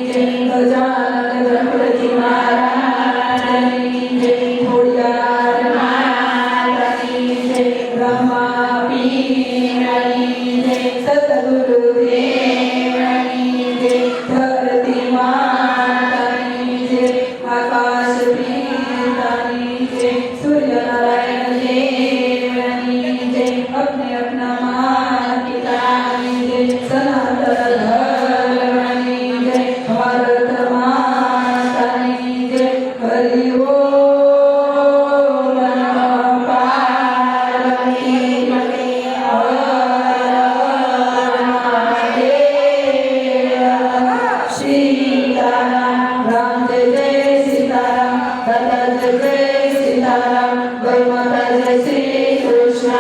जय गजानन गणपति महाराज की जय खोड़ियार माता की जय ब्रह्मा पीर की जय सतगुरु देव की जय धरती माता की जय आकाश पिता की जय सूर्य नारायण देव की जय अपने अपना माता पिता की जय सनातन धर्म की जय भारत माता की जय हरि ओम नमः पार्वती पते हर हर महादेव सीताराम राम जय जय सीताराम दादा जय जय सीताराम गौ माता जय श्री कृष्ण